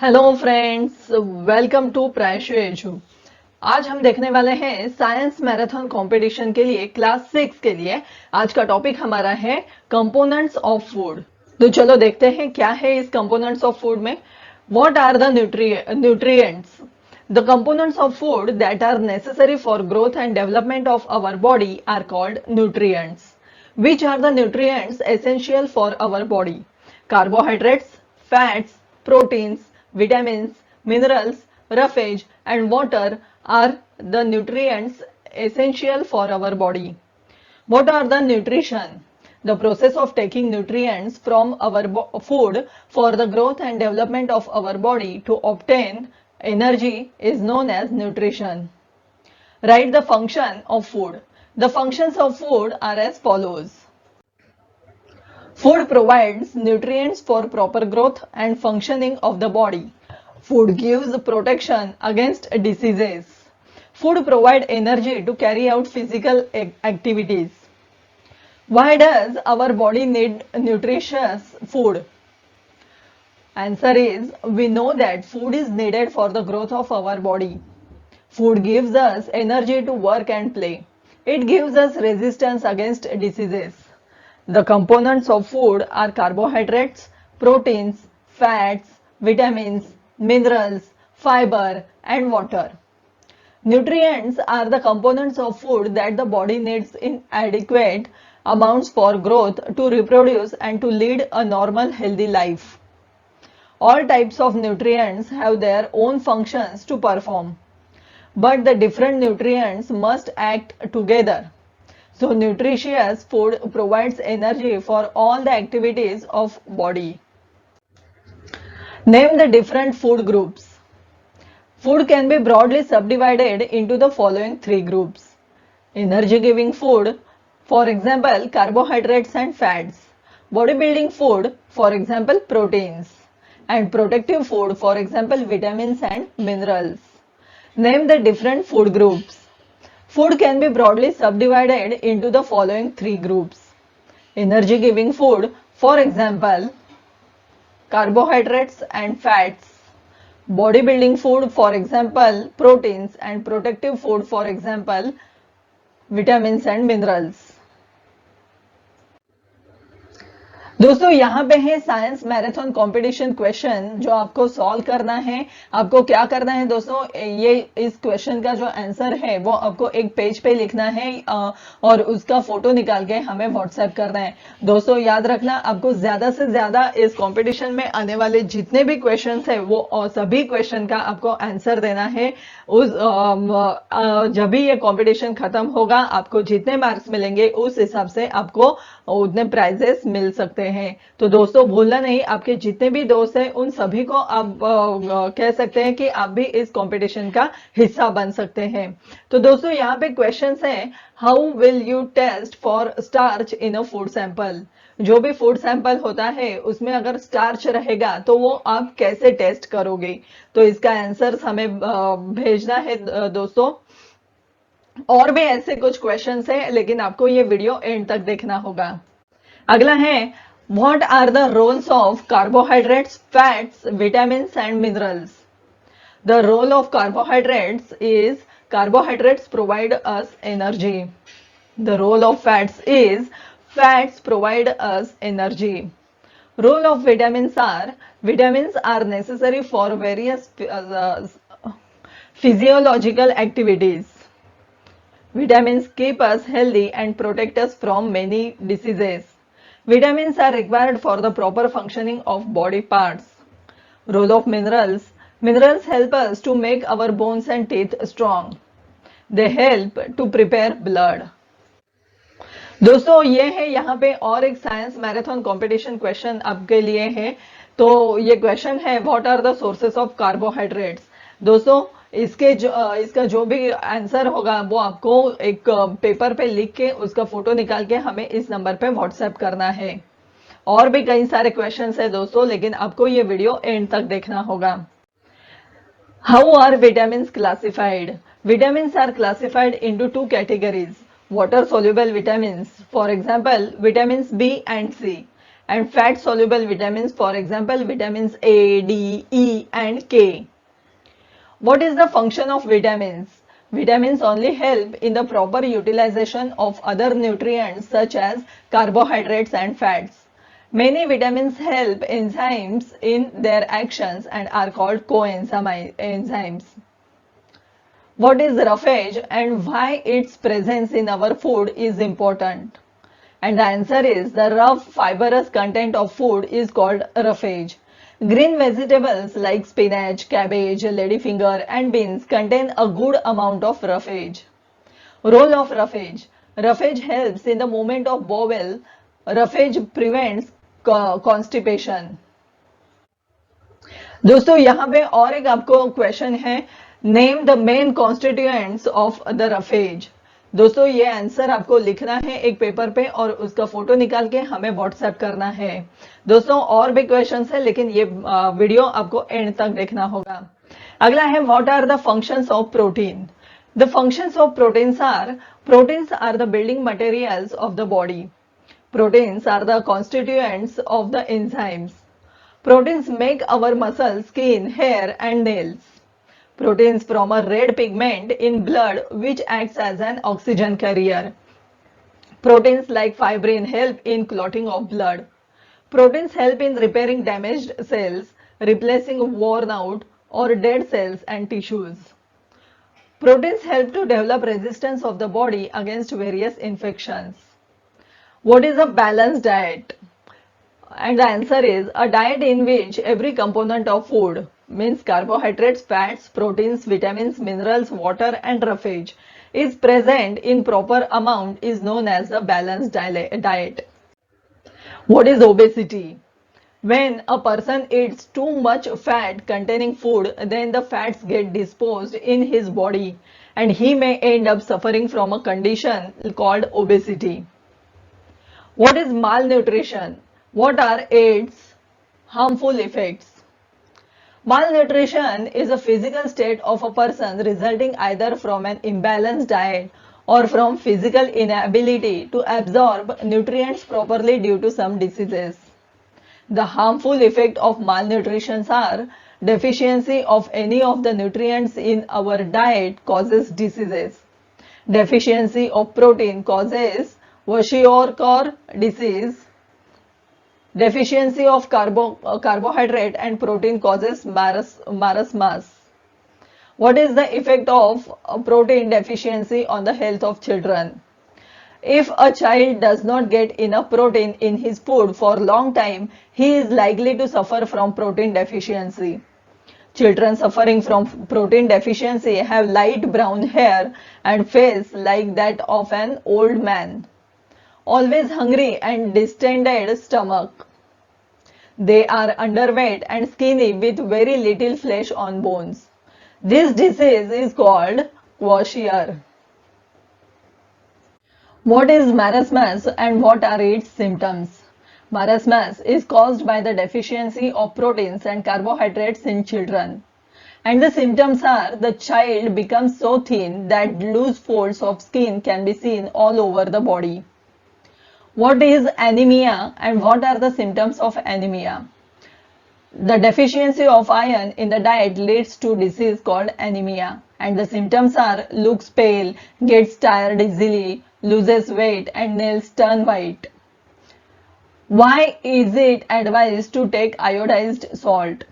Hello friends, welcome to Prayashu Edu. आज हम देखने वाले हैं साइंस मैराथन कंपटीशन के लिए क्लास 6 के लिए। आज का टॉपिक हमारा है कंपोनेंट्स ऑफ फूड। तो चलो देखते हैं क्या है इस कंपोनेंट्स ऑफ फूड में। What are the nutrients? The components of food that are necessary for growth and development of our body are called nutrients. Which are the nutrients essential for our body? Carbohydrates, fats, proteins, vitamins, minerals, roughage, and water are the nutrients essential for our body. What are the nutrition? The process of taking nutrients from our food for the growth and development of our body to obtain energy is known as nutrition. Write the function of food. The functions of food are as follows. Food provides nutrients for proper growth and functioning of the body. Food gives protection against diseases. Food provides energy to carry out physical activities. Why does our body need nutritious food? Answer is, we know that food is needed for the growth of our body. Food gives us energy to work and play. It gives us resistance against diseases. The components of food are carbohydrates, proteins, fats, vitamins, minerals, fiber, and water. Nutrients are the components of food that the body needs in adequate amounts for growth, to reproduce, and to lead a normal, healthy life. All types of nutrients have their own functions to perform, but the different nutrients must act together. So nutritious food provides energy for all the activities of body. Name the different food groups. Food can be broadly subdivided into the following three groups. Energy giving food, for example carbohydrates and fats. Bodybuilding food, for example proteins. And protective food, for example vitamins and minerals. Name the different food groups. Food can be broadly subdivided into the following three groups. Energy giving food, for example carbohydrates and fats. Bodybuilding food, for example proteins. And protective food, for example vitamins and minerals. दोस्तों यहाँ पे है science marathon competition question जो आपको solve करना है। आपको क्या करना है दोस्तों, ये इस क्वेश्चन का जो आंसर है वो आपको एक पेज पे लिखना है और उसका फोटो निकाल के हमें व्हाट्सएप करना है। दोस्तों याद रखना, आपको ज्यादा से ज्यादा इस कंपटीशन में आने वाले जितने भी क्वेश्चन है वो सभी क्वेश्चन का आपको आंसर देना है। उस जब भी ये कंपटीशन खत्म होगा आपको जितने मार्क्स मिलेंगे उस हिसाब से आपको उतने प्राइजेस मिल सकते हैं। तो दोस्तों भूलना नहीं, आपके जितने भी दोस्त हैं उन सभी को आप कह सकते हैं कि आप भी इस कंपटीशन का हिस्सा बन सकते हैं। तो दोस्तों यहाँ पे क्वेश्चंस हैं, how will you test for starch in a food sample? जो भी फूड सैंपल होता है उसमें अगर स्टार्च रहेगा तो वो आप कैसे टेस्ट करोगे? तो इसका आंसर हमें भेजना है दोस्तों। और भी ऐसे कुछ क्वेश्चंस हैं लेकिन आपको ये वीडियो एंड तक देखना होगा। अगला है, what are the roles of carbohydrates, fats, vitamins and minerals? The role of carbohydrates is, carbohydrates provide us energy. The role of fats is, fats provide us energy. Role of vitamins are, vitamins are necessary for various physiological activities. Vitamins keep us healthy and protect us from many diseases. Vitamins are required for the proper functioning of body parts. Role of minerals. Minerals help us to make our bones and teeth strong. They help to prepare blood. दोस्तों ये है यहाँ पे और एक science marathon competition question आपके लिए है। तो ये क्वेश्चन है, what are the sources of carbohydrates? दोस्तों इसका जो भी आंसर होगा वो आपको एक पेपर पे लिख के उसका फोटो निकाल के हमें इस नंबर पे व्हाट्सएप करना है। और भी कई सारे क्वेश्चंस है दोस्तों, लेकिन आपको ये वीडियो एंड तक देखना होगा। How are vitamins classified? Vitamins are classified into two categories. Water soluble vitamins, for example vitamins B and C, and fat soluble vitamins, for example vitamins A, D, E and K. What is the function of vitamins? Vitamins only help in the proper utilization of other nutrients such as carbohydrates and fats. Many vitamins help enzymes in their actions and are called coenzymes. What is roughage and why its presence in our food is important? And the answer is the rough fibrous content of food is called roughage. Green vegetables like spinach, cabbage, ladyfinger and beans contain a good amount of roughage. Role of roughage. Roughage helps in the movement of bowel. Roughage prevents constipation. दोस्तों यहाँ पे और एक आपको question है, name the main constituents of the roughage. दोस्तों ये answer आपको लिखना है एक पेपर पे और उसका फोटो निकाल के हमें व्हाट्सएप करना है. दोस्तों और भी क्वेश्चंस है लेकिन ये वीडियो आपको एंड तक देखना होगा. अगला है what are the functions of protein. The functions of proteins are the building materials of the body. Proteins are the constituents of the enzymes. Proteins make our muscles, skin, hair and nails. Proteins form a red pigment in blood which acts as an oxygen carrier. Proteins like fibrin help in clotting of blood. Proteins help in repairing damaged cells, replacing worn out or dead cells and tissues. Proteins help to develop resistance of the body against various infections. What is a balanced diet? And the answer is a diet in which every component of food, means carbohydrates, fats, proteins, vitamins, minerals, water and roughage, is present in proper amount is known as a balanced diet. What is obesity? When a person eats too much fat containing food, then the fats get disposed in his body and he may end up suffering from a condition called obesity. What is malnutrition? What are its harmful effects? Malnutrition is a physical state of a person resulting either from an imbalanced diet or from physical inability to absorb nutrients properly due to some diseases. The harmful effect of malnutrition are deficiency of any of the nutrients in our diet causes diseases. Deficiency of protein causes kwashiorkor disease. Deficiency of carbohydrate and protein causes marasmus. What is the effect of protein deficiency on the health of children? If a child does not get enough protein in his food for a long time, he is likely to suffer from protein deficiency. Children suffering from protein deficiency have light brown hair and face like that of an old man. Always hungry and distended stomach. They are underweight and skinny with very little flesh on bones. This disease is called kwashior. What is marasmus and what are its symptoms? Marasmus is caused by the deficiency of proteins and carbohydrates in children. And the symptoms are the child becomes so thin that loose folds of skin can be seen all over the body. What is anemia and what are the symptoms of anemia? The deficiency of iron in the diet leads to disease called anemia and the symptoms are looks pale, gets tired easily, loses weight and nails turn white. Why is it advised to take iodized salt?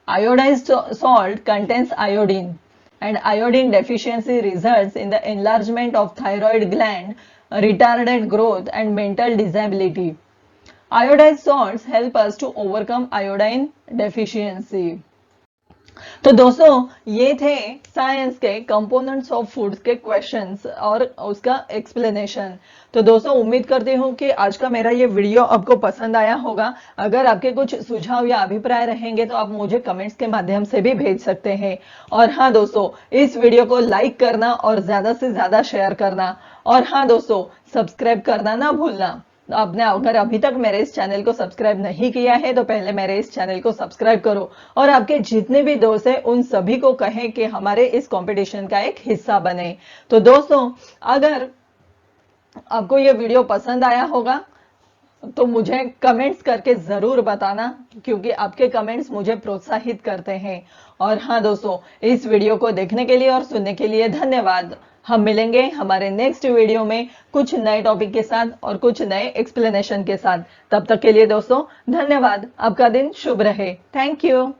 Iodized salt contains iodine and iodine deficiency results in the enlargement of thyroid gland, retarded growth and mental disability. Iodized salts help us to overcome iodine deficiency. तो दोस्तों ये थे science के components of foods के questions और उसका explanation. तो दोस्तों उम्मीद करती हूँ कि आज का मेरा ये वीडियो आपको पसंद आया होगा. अगर आपके कुछ सुझाव या अभिप्राय रहेंगे तो आप मुझे कमेंट्स के माध्यम से भी भेज सकते हैं. और हाँ दोस्तों, इस वीडियो को लाइक करना और ज्यादा से ज्यादा शेयर करना. और हाँ दोस्तों, सब्सक्राइब करना ना भूलना. आपने अगर अभी तक मेरे इस चैनल को सब्सक्राइब नहीं किया है तो पहले मेरे इस चैनल को सब्सक्राइब करो और आपके जितने भी दोस्त हैं उन सभी को कहें कि हमारे इस कंपटीशन का एक हिस्सा बने. तो दोस्तों अगर आपको ये वीडियो पसंद आया होगा तो मुझे कमेंट्स करके जरूर बताना, क्योंकि आपके कमेंट्स मुझे प्रोत्साहित करते हैं। और हाँ दोस्तों, इस वीडियो को देखने के लिए और सुनने के लिए धन्यवाद। हम मिलेंगे हमारे नेक्स्ट वीडियो में कुछ नए टॉपिक के साथ और कुछ नए एक्सप्लेनेशन के साथ। तब तक के लिए दोस्तों धन्यवाद। आपका दिन शुभ रहे। Thank you.